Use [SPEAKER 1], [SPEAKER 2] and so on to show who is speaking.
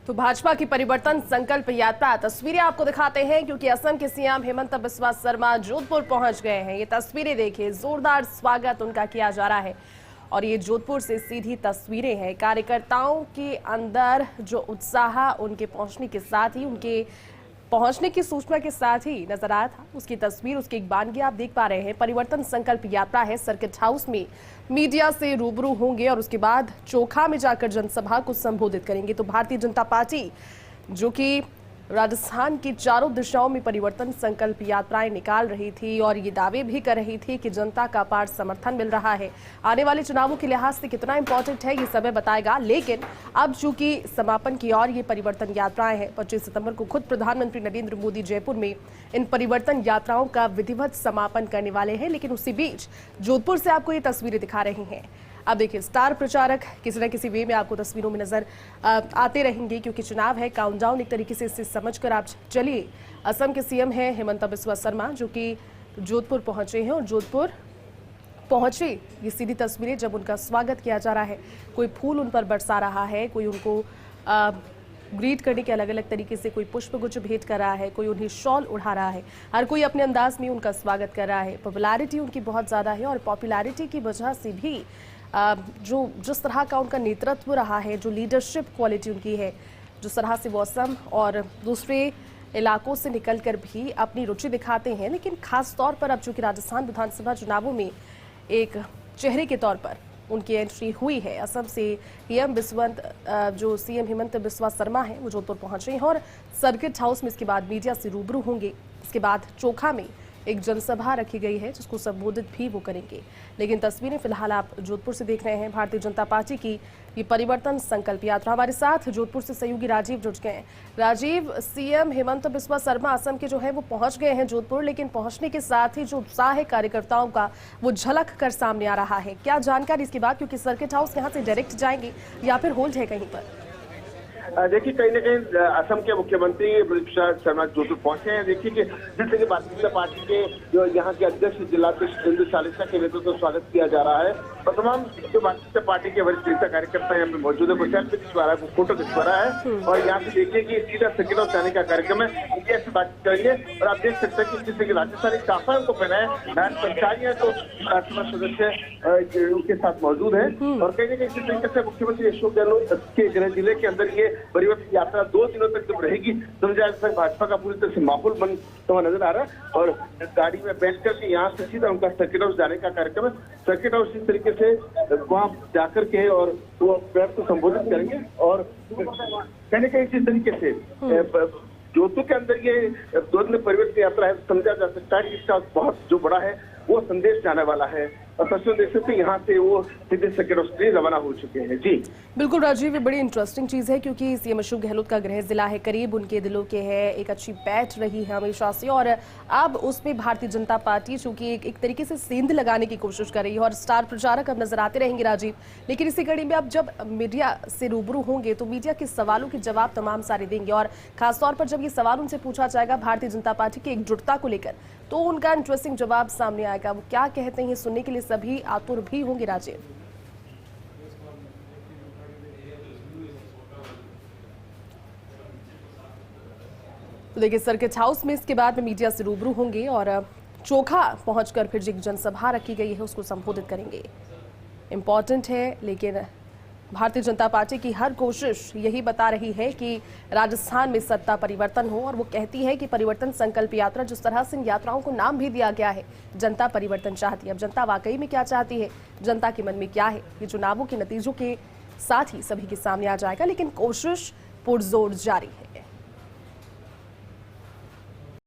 [SPEAKER 1] तो भाजपा की परिवर्तन संकल्प यात्रा तस्वीरें आपको दिखाते हैं, क्योंकि असम के सीएम हेमंत बिस्वा शर्मा जोधपुर पहुंच गए हैं। ये तस्वीरें देखिए, जोरदार स्वागत उनका किया जा रहा है और ये जोधपुर से सीधी तस्वीरें हैं। कार्यकर्ताओं के अंदर जो उत्साह उनके पहुंचने के साथ ही, उनके पहुंचने की सूचना के साथ ही नजर आया था, उसकी तस्वीर, उसकी एक बानगी आप देख पा रहे हैं। परिवर्तन संकल्प यात्रा है, सर्किट हाउस में मीडिया से रूबरू होंगे और उसके बाद चोखा में जाकर जनसभा को संबोधित करेंगे। तो भारतीय जनता पार्टी जो कि राजस्थान की चारों दिशाओं में परिवर्तन संकल्प यात्राएं निकाल रही थी और ये दावे भी कर रही थी कि जनता का अपार समर्थन मिल रहा है। आने वाले चुनावों के लिहाज से कितना इंपॉर्टेंट है ये समय बताएगा, लेकिन अब चूंकि समापन की ओर ये परिवर्तन यात्राएं हैं, 25 सितंबर को खुद प्रधानमंत्री नरेंद्र मोदी जयपुर में इन परिवर्तन यात्राओं का विधिवत समापन करने वाले हैं। लेकिन उसी बीच जोधपुर से आपको ये तस्वीरें दिखा रही हैं। अब देखिए, स्टार प्रचारक किसी न किसी वे में आपको तस्वीरों में नजर आते रहेंगे, क्योंकि चुनाव है। काउंटडाउन एक तरीके से इसे समझकर आप चलिए। असम के सीएम हैं हेमंत बिस्वा शर्मा, जो कि जोधपुर पहुंचे हैं और जोधपुर पहुंचे ये सीधी तस्वीरें जब उनका स्वागत किया जा रहा है। कोई फूल उन पर बरसा रहा है, कोई उनको ग्रीट करने के अलग अलग तरीके से, कोई पुष्पगुच्छ भेंट कर रहा है, कोई उन्हें शॉल उड़ा रहा है। हर कोई अपने अंदाज में उनका स्वागत कर रहा है। पॉपुलैरिटी उनकी बहुत ज़्यादा है और पॉपुलैरिटी की वजह से भी जो जिस तरह का उनका नेतृत्व रहा है, जो लीडरशिप क्वालिटी उनकी है, जिस तरह से वो असम और दूसरे इलाकों से निकलकर भी अपनी रुचि दिखाते हैं। लेकिन खास तौर पर अब चूंकि राजस्थान विधानसभा चुनावों में एक चेहरे के तौर पर उनकी एंट्री हुई है, असम से जो सीएम हेमंत बिस्वा शर्मा हैं वो जोधपुर पहुंचे हैं और सर्किट हाउस में इसके बाद मीडिया से रूबरू होंगे। इसके बाद चोखा में एक जनसभा रखी गई है जिसको संबोधित भी वो करेंगे। लेकिन तस्वीरें फिलहाल आप जोधपुर से देख रहे हैं। भारतीय जनता पार्टी की ये परिवर्तन संकल्प यात्रा। हमारे साथ जोधपुर से सहयोगी राजीव जुड़ गए हैं। राजीव, सीएम हेमंत बिस्वा शर्मा असम के जो है वो पहुंच गए हैं जोधपुर, लेकिन पहुंचने के साथ ही जो उत्साह है कार्यकर्ताओं का वो झलक कर सामने आ रहा है। क्या जानकारी इसके बाद, क्योंकि सर्किट हाउस यहाँ से डायरेक्ट जाएंगे या फिर होल्ड है कहीं पर?
[SPEAKER 2] देखिए, कहीं ना कहीं असम के मुख्यमंत्री बिस्वा शर्मा जोधपुर पहुंचे हैं। देखिए कि जिस तरह भारतीय जनता पार्टी के जो यहाँ के अध्यक्ष जिलाध्यक्ष इंदु चालीसा के नेतृत्व में स्वागत किया जा रहा है और तमाम जो भारतीय जनता पार्टी के वरिष्ठ नेता कार्यकर्ता यहाँ पे मौजूद है। कोई सेल्फी खिंचवा रहा है, कोई फोटो खिंचवा रहा है और यहाँ पे देखिए कि सीधा सर्किट हाउस जाने का कार्यक्रम है। मीडिया से बातचीत करेंगे और आप देख सकते हैं कि जिस तरह की राजस्थानी काफा को पहना है, कर्मचारी तो सदस्य उनके साथ मौजूद है और कहीं ना कहीं इसी तरीके से मुख्यमंत्री अशोक गहलोत के गृह जिले के अंदर ये परिवर्तन यात्रा 2 दिनों तक जब रहेगी, समझा तक भाजपा का पूरी तरह से माहौल बनता हुआ नजर आ रहा है और गाड़ी में बैठ करके यहाँ से सीधा उनका सर्किट हाउस जाने का कार्यक्रम है। सर्किट हाउस इस तरीके से वहां जाकर के और वो प्रेस को संबोधित करेंगे और कहने का इसी तरीके से जोधपुर के अंदर ये 2 दिन परिवर्तन यात्रा है। समझा जा सकता है कि इसका बहुत जो बड़ा है वो संदेश जाने वाला है और तस्वीर देख सकते हैं यहाँ से वो सीधे सर्किट हाउस के लिए रवाना हो चुके हैं। जी
[SPEAKER 1] बिल्कुल राजीव, ये बड़ी इंटरेस्टिंग चीज है, क्योंकि सीएम अशोक गहलोत का गृह जिला है, करीब उनके दिलों के है, एक अच्छी बैठ रही है हमेशा से और अब उसमें भारतीय जनता पार्टी चूंकि एक तरीके से सेंध लगाने की कोशिश कर रही है और स्टार प्रचारक अब नजर आते रहेंगे राजीव। लेकिन इसी कड़ी में अब जब मीडिया से रूबरू होंगे तो मीडिया के सवालों के जवाब तमाम सारे देंगे और खासतौर पर जब ये सवाल उनसे पूछा जाएगा भारतीय जनता पार्टी की एकजुटता को लेकर, तो उनका इंटरेस्टिंग जवाब सामने आएगा। वो क्या कहते हैं सुनने के लिए सभी आतुर भी होंगे राजीव। तो देखिए, सर्किट हाउस में इसके बाद में मीडिया से रूबरू होंगे और चोखा पहुंचकर फिर एक जनसभा रखी गई है उसको संबोधित करेंगे। इंपॉर्टेंट है, लेकिन भारतीय जनता पार्टी की हर कोशिश यही बता रही है कि राजस्थान में सत्ता परिवर्तन हो और वो कहती है कि परिवर्तन संकल्प यात्रा, जिस तरह से इन यात्राओं को नाम भी दिया गया है, जनता परिवर्तन चाहती है। अब जनता वाकई में क्या चाहती है, जनता के मन में क्या है, ये चुनावों के नतीजों के साथ ही सभी के सामने आ जाएगा, लेकिन कोशिश पुरजोर जारी है।